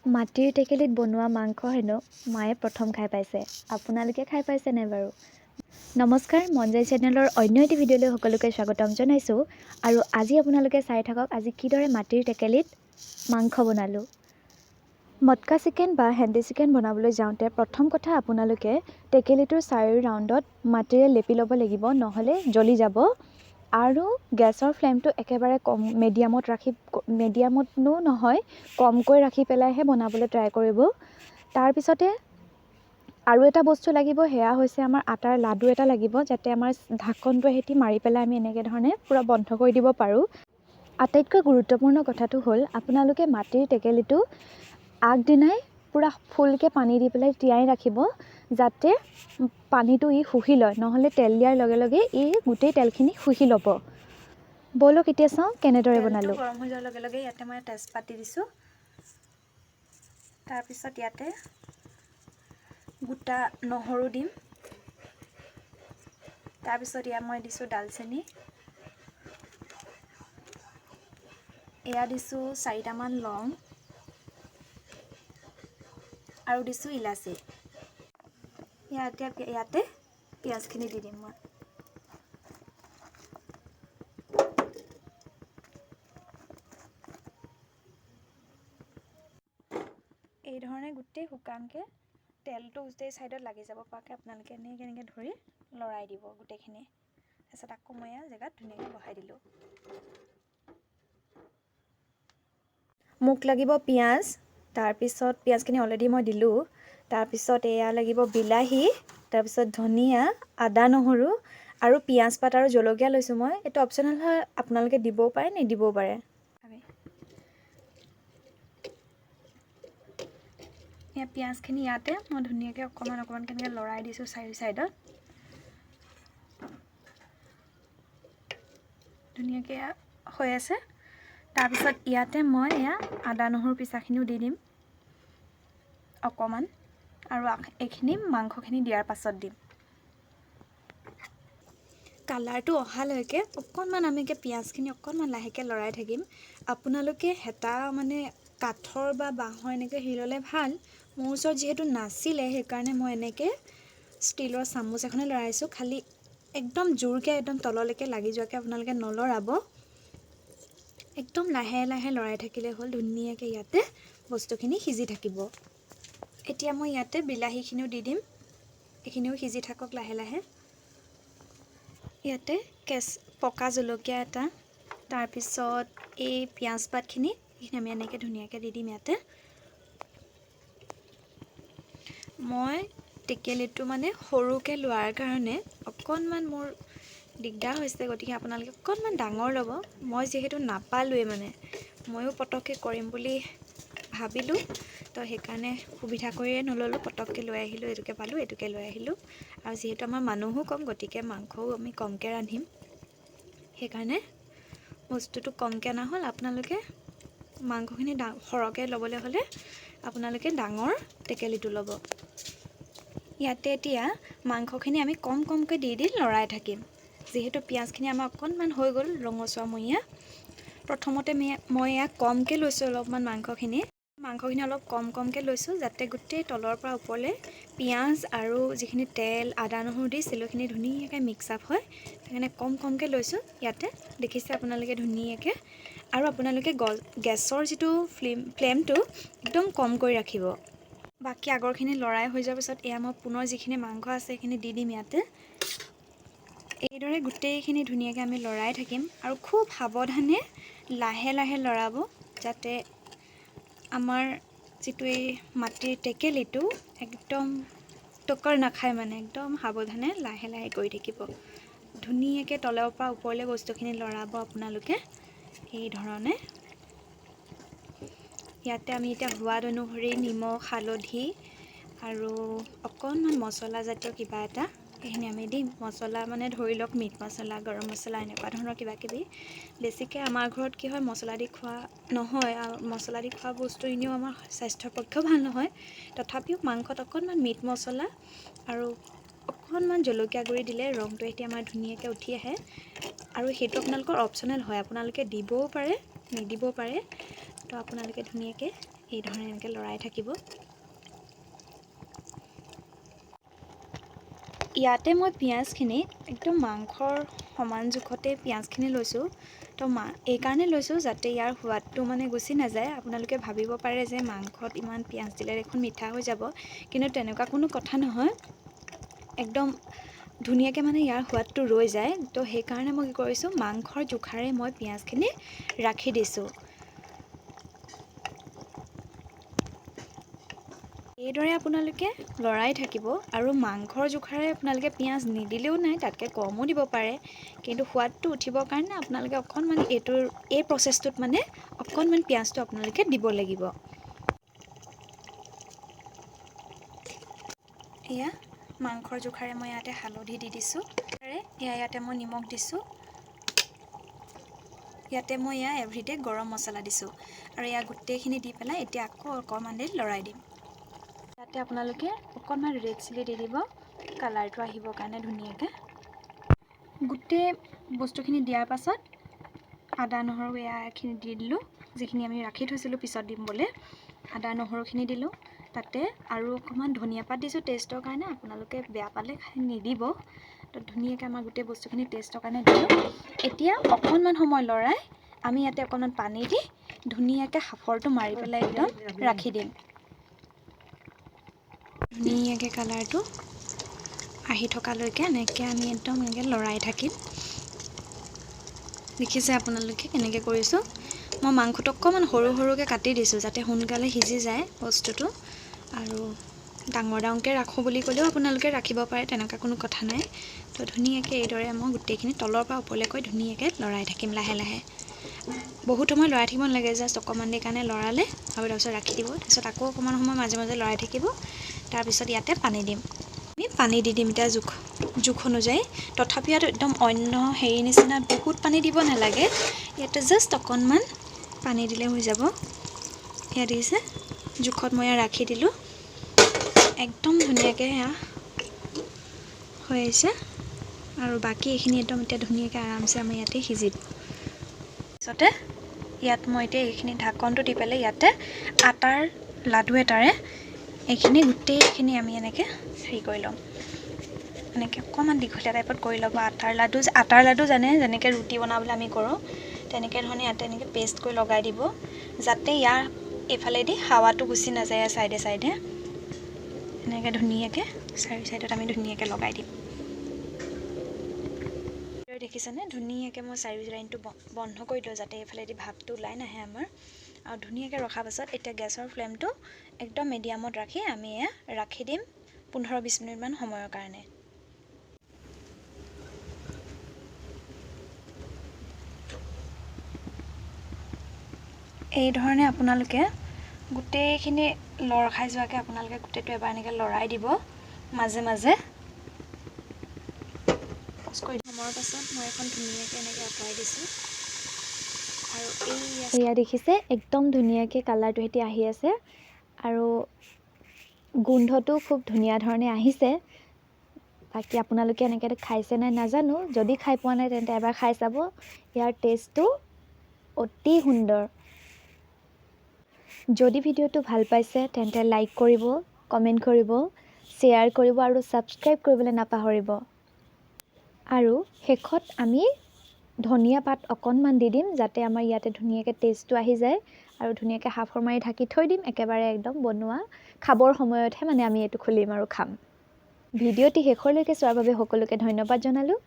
মাটিৰ টেকেলিত বনোৱা মাংস হেনো মায়ে প্ৰথম খাই পাইছে। আপোনালোকে খাই পাইছেনে বাৰু? নমস্কাৰ, মনজাই চেনেলৰ অন্য এটি ভিডিঅ'লৈ সকলোকে স্বাগতম জনাইছোঁ। আৰু আজি আপোনালোকে চাই থাকক আজি কিদৰে মাটিৰ টেকেলিত মাংস বনালোঁ। মটকা চিকেন বা হেণ্ডি চিকেন বনাবলৈ যাওঁতে প্ৰথম কথা আপোনালোকে টেকেলিটোৰ চাৰিও ৰাউণ্ডত মাটিৰে লেপি ল'ব লাগিব, নহ'লে জ্বলি যাব। আৰু গেছৰ ফ্লেমটো একেবাৰে মিডিয়ামতো নহয়, কমকৈ ৰাখি পেলাইহে বনাবলৈ ট্ৰাই কৰিব। তাৰপিছতে আৰু এটা বস্তু লাগিব, সেয়া হৈছে আমাৰ আটাৰ লাডু এটা লাগিব, যাতে আমাৰ ঢাকনটোৱে সৈতে মাৰি পেলাই আমি এনেকৈ ধৰণে পূৰা বন্ধ কৰি দিব পাৰোঁ। আটাইতকৈ গুৰুত্বপূৰ্ণ কথাটো হ'ল আপোনালোকে মাটিৰ টেকেলিটো আগদিনাই পূৰা ফুলকৈ পানী দি পেলাই তিয়াই ৰাখিব, যাতে পানীটো শুহি লয়, নহ'লে তেল দিয়াৰ লগে লগে গোটেই তেলখিনি শুহি ল'ব। ব'লক এতিয়া চাওঁ কেনেদৰে বনালোঁ। গৰম হৈ যোৱাৰ লগে লগে ইয়াতে মই তেজপাত দি দিছোঁ। তাৰপিছত ইয়াতে গোটা নহৰু দিম। তাৰপিছত ইয়াত মই দিছোঁ ডালচেনি, এয়া দিছোঁ 4টামান লং আৰু দিছোঁ ইলাচি। ইয়াতে পিঁয়াজখিনি দি দিম মই। এই ধৰণে গোটেই শুকানকৈ তেলটো গোটেই ছাইডত লাগি যাব পৰাকৈ আপোনালোকে এনেকৈ ধৰি লৰাই দিব গোটেইখিনি। তাৰপিছত আকৌ মই এয়া জেগাত ধুনীয়াকৈ বহাই দিলোঁ। মোক লাগিব পিঁয়াজ, তাৰপিছত পিঁয়াজখিনি অলৰেডি মই দিলোঁ। তাৰপিছত এয়া লাগিব বিলাহী, তাৰপিছত ধনিয়া, আদা নহৰু আৰু পিঁয়াজ পাত আৰু জলকীয়া লৈছোঁ মই। এইটো অপশ্যনেল হয়, আপোনালোকে দিবও পাৰে নিদিবও পাৰে। এয়া পিঁয়াজখিনি ইয়াতে মই ধুনীয়াকৈ অকণমান কেনেকৈ লৰাই দিছোঁ চাৰি চাইডত। ধুনীয়াকৈ হৈ আছে। তাৰপিছত ইয়াতে মই এয়া আদা নহৰু পিচাখিনিও দি দিম অকণমান, আৰু এইখিনি মাংসখিনি দিয়াৰ পাছত দিম। কালাৰটো অহালৈকে অকণমান আমি পিঁয়াজখিনি অকণমান লাহেকৈ লৰাই থাকিম। আপোনালোকে হেতা কাঠৰ বা বাঁহৰ এনেকৈ হেৰি ল'লে ভাল। মোৰ ওচৰত যিহেতু নাছিলে, সেইকাৰণে মই এনেকৈ ষ্টীলৰ চামুচ এখনে লৰাইছোঁ। খালি একদম জোৰকৈ একদম তললৈকে লাগি যোৱাকৈ আপোনালোকে নলৰাব, একদম লাহে লাহে লৰাই থাকিলে হ'ল। ধুনীয়াকৈ ইয়াতে বস্তুখিনি সিজি থাকিব। এতিয়া মই ইয়াতে বিলাহীখিনিও দি দিম, এইখিনিও সিজি থাকক লাহে লাহে। ইয়াতে পকা জলকীয়া এটা, তাৰপিছত এই পিঁয়াজ পাতখিনি, এইখিনি আমি এনেকৈ ধুনীয়াকৈ দি দিম ইয়াতে। মই টেকেলিটো সৰুকৈ লোৱাৰ কাৰণে অকণমান মোৰ দিগদাৰ হৈছে, গতিকে আপোনালোকে অকণমান ডাঙৰ ল'ব। মই যিহেতু নাপালোৱেই, ময়ো পটককৈ কৰিম বুলি ভাবিলোঁ, তো সেইকাৰণে সুবিধা কৰিয়ে নল'লোঁ, পটককৈ লৈ আহিলোঁ। এইটোকে পালোঁ, এইটোকে লৈ আহিলোঁ। আৰু যিহেতু আমাৰ মানুহো কম, গতিকে মাংসও আমি কমকৈ ৰান্ধিম, সেইকাৰণে বস্তুটো কমকৈ অনা হ'ল। আপোনালোকে মাংসখিনি সৰহকৈ ল'বলৈ হ'লে আপোনালোকে ডাঙৰ টেকেলিটো ল'ব। ইয়াতে এতিয়া মাংসখিনি আমি কমকৈ দি লৰাই থাকিম। যিহেতু পিঁয়াজখিনি আমাৰ অকণমান হৈ গ'ল ৰঙচুৱামূৰীয়া। প্ৰথমতে মই এয়া কমকৈ লৈছোঁ অলপমান মাংসখিনি অলপ কমকৈ লৈছোঁ, যাতে গোটেই তলৰ পৰা ওপৰলৈ পিঁয়াজ আৰু যিখিনি তেল আদা নহৰু দিছিলোঁ সেইখিনি ধুনীয়াকৈ মিক্স আপ হয়। সেইকাৰণে কমকৈ লৈছোঁ। ইয়াতে দেখিছে আপোনালোকে ধুনীয়াকৈ। আৰু আপোনালোকে গেছৰ যিটো ফ্লেমটো একদম কম কৰি ৰাখিব। বাকী আগৰখিনি লৰাই হৈ যোৱাৰ পিছত এয়া মই পুনৰ যিখিনি মাংস আছে সেইখিনি দি দিম ইয়াতে। এইদৰে গোটেইখিনি ধুনীয়াকৈ আমি লৰাই থাকিম, আৰু খুব সাৱধানে লাহে লাহে লৰাব, যাতে আমাৰ যিটো এই মাটিৰ টেকেলিটো একদম টক্কৰ নাখায়। একদম সাৱধানে লাহে লাহে কৰি থাকিব। ধুনীয়াকৈ তলৰ পৰা ওপৰলৈ বস্তুখিনি লৰাব আপোনালোকে এই ধৰণে। ইয়াতে আমি এতিয়া সোৱাদ অনুসৰি নিমখ, হালধি আৰু অকণমান মছলা জাতীয় কিবা এটা এইখিনি আমি দিম। মছলা ধৰি লওক মিট মছলা, গৰম মছলা, এনেকুৱা ধৰণৰ কিবাকিবি। বেছিকৈ আমাৰ ঘৰত কি হয়, মছলা দি খোৱা নহয়, আৰু মছলা দি খোৱা বস্তু এনেও আমাৰ স্বাস্থ্যৰ পক্ষেও ভাল নহয়। তথাপিও মাংসত অকণমান মিট মছলা আৰু অকণমান জলকীয়া গুড়ি দিলে ৰংটো এতিয়া আমাৰ ধুনীয়াকৈ উঠি আহে। আৰু সেইটো আপোনালোকৰ অপশ্যনেল হয়, আপোনালোকে দিবও পাৰে নিদিবও পাৰে। তো আপোনালোকে ধুনীয়াকৈ এই ধৰণে এনেকৈ লৰাই থাকিব। ইয়াতে মই পিঁয়াজখিনি একদম মাংসৰ সমান জোখতে পিঁয়াজখিনি লৈছোঁ। তো এইকাৰণে লৈছোঁ যাতে ইয়াৰ সোৱাদটো মানে গুচি নাযায়। আপোনালোকে ভাবিব পাৰে যে মাংসত ইমান পিঁয়াজ দিলে দেখোন মিঠা হৈ যাব, কিন্তু তেনেকুৱা কোনো কথা নহয়। একদম ধুনীয়াকৈ মানে ইয়াৰ সোৱাদটো ৰৈ যায়। তো সেইকাৰণে মই কি কৰিছোঁ, মাংসৰ জোখাৰে মই পিঁয়াজখিনি ৰাখি দিছোঁ। এইদৰে আপোনালোকে লৰাই থাকিব, আৰু মাংসৰ জোখাৰে আপোনালোকে পিঁয়াজ নিদিলেও নাই, তাতকৈ কমো দিব পাৰে। কিন্তু সোৱাদটো উঠিবৰ কাৰণে আপোনালোকে অকণমান এই প্ৰচেছটোত মানে অকণমান পিঁয়াজটো আপোনালোকে দিব লাগিব। এয়া মাংসৰ জোখাৰে মই ইয়াতে হালধি দি দিছোঁ, ইয়াতে মই নিমখ দিছোঁ, ইয়াতে মই এভৰিডে গৰম মছলা দিছোঁ, আৰু গোটেইখিনি দি পেলাই এতিয়া আকৌ অকণমান দেৰি লৰাই দিম। ইয়াতে আপোনালোকে অকণমান ৰেড চিলি দি দিব, কালাৰটো আহিবৰ কাৰণে ধুনীয়াকৈ। গোটেই বস্তুখিনি দিয়াৰ পাছত আদা নহৰু এইখিনি দি দিলোঁ, যিখিনি আমি ৰাখি থৈছিলোঁ পিছত দিম বুলি। আদা নহৰুখিনি দিলোঁ, তাতে আৰু অকণমান ধনিয়া পাত দিছোঁ টেষ্টৰ কাৰণে। আপোনালোকে বেয়া পালে নিদিব। তো ধুনীয়াকৈ আমাৰ গোটেই বস্তুখিনি টেষ্টৰ কাৰণে দিলোঁ। এতিয়া অকণমান সময় লৰাই আমি ইয়াতে অকণমান পানী দি ধুনীয়াকৈ সাফৰটো মাৰি পেলাই একদম ৰাখি দিম। ধুনীয়াকৈ কালাৰটো আহি থকালৈকে এনেকৈ আমি একদম এনেকৈ লৰাই থাকিম। দেখিছে আপোনালোকে কেনেকৈ কৰিছোঁ। মই মাংসটো অকণমান সৰু সৰুকৈ কাটি দিছোঁ যাতে সোনকালে সিজি যায় বস্তুটো। আৰু ডাঙৰ ডাঙৰকৈ ৰাখোঁ বুলি ক'লেও আপোনালোকে ৰাখিব পাৰে, তেনেকুৱা কোনো কথা নাই। তো ধুনীয়াকৈ এইদৰে মই গোটেইখিনি তলৰ পৰা ওপৰলৈকৈ ধুনীয়াকৈ লৰাই থাকিম লাহে লাহে। বহুত সময় লৰাই থাকিব নালাগে, জাষ্ট অকণমান দেৰি কাৰণে লৰালে আৰু তাৰপিছত ৰাখি দিব। তাৰপিছত আকৌ অকণমান সময় মাজে মাজে লৰাই থাকিব। তাৰপিছত ইয়াতে পানী দিম। আমি পানী দি দিম এতিয়া জোখ অনুযায়ী। তথাপি ইয়াত একদম অন্য নিচিনা বহুত পানী দিব নালাগে, ইয়াতে জাষ্ট অকণমান পানী দিলে হৈ যাব। এয়া দিছে জোখত মই ৰাখি দিলোঁ, একদম ধুনীয়াকৈ হৈ আহিছে। আৰু বাকী এইখিনি একদম এতিয়া ধুনীয়াকৈ আৰামছে আমাৰ ইয়াতে সিজিব। তাৰপিছতে ইয়াত মই এতিয়া এইখিনি ঢাকনটো দি পেলাই ইয়াতে আটাৰ লাডু এটাৰে এইখিনি গোটেইখিনি আমি এনেকৈ হেৰি কৰি ল'ম। এনেকৈ অকণমান দীঘলীয়া টাইপত কৰি ল'ব। আটাৰ লাডু যেনেকৈ ৰুটি বনাবলৈ আমি কৰোঁ, তেনেকৈ ধৰণে ইয়াতে এনেকৈ পেষ্ট কৰি লগাই দিব, যাতে ইয়াৰ এইফালেদি হাৱাটো গুচি নাযায় চাইডে চাইডে। এনেকৈ ধুনীয়াকৈ চাৰি চাইডত আমি ধুনীয়াকৈ লগাই দিম। দেখিছেনে ধুনীয়াকৈ মই চাৰি লাইনটো বন্ধ কৰি দিওঁ যাতে এইফালেদি ভাপটো ওলাই নাহে আমাৰ। আৰু ধুনীয়াকৈ ৰখাৰ পাছত এতিয়া গেছৰ ফ্লেমটো একদম মিডিয়ামত ৰাখি আমি ৰাখি দিম 15-20 মিনিটমান সময়ৰ কাৰণে। এই ধৰণে আপোনালোকে গোটেইখিনি লৰ খাই যোৱাকৈ আপোনালোকে গোটেইটো এবাৰ এনেকৈ লৰাই দিব মাজে মাজে। সময়ৰ পাছত মই এখন ধুনীয়াকৈ এনেকৈ আঁতৰাই দিছোঁ। আৰু এয়া দেখিছে একদম ধুনীয়াকৈ কালাৰটো এতিয়া আহি আছে, আৰু গোন্ধটো খুব ধুনীয়া ধৰণে আহিছে। বাকী আপোনালোকে এনেকৈ খাইছে নাই নাজানো, যদি খাই পোৱা নাই তেন্তে এবাৰ খাই চাব। ইয়াৰ টেষ্টটো অতি সুন্দৰ। যদি ভিডিঅ'টো ভাল পাইছে তেন্তে লাইক কৰিব, কমেণ্ট কৰিব, শ্বেয়াৰ কৰিব আৰু ছাবস্ক্ৰাইব কৰিবলৈ নাপাহৰিব। আৰু শেষত আমি ধনিয়া পাত অকণমান দি দিম, যাতে আমাৰ ইয়াতে ধুনীয়াকৈ টেষ্টটো আহি যায়। আৰু ধুনীয়াকৈ সাফৰ মাৰি ঢাকি থৈ দিম, একেবাৰে একদম খাবৰ সময়তহে মানে আমি এইটো খুলিম আৰু খাম। ভিডিঅ'টি শেষলৈকে চোৱাৰ বাবে সকলোকে ধন্যবাদ জনালোঁ।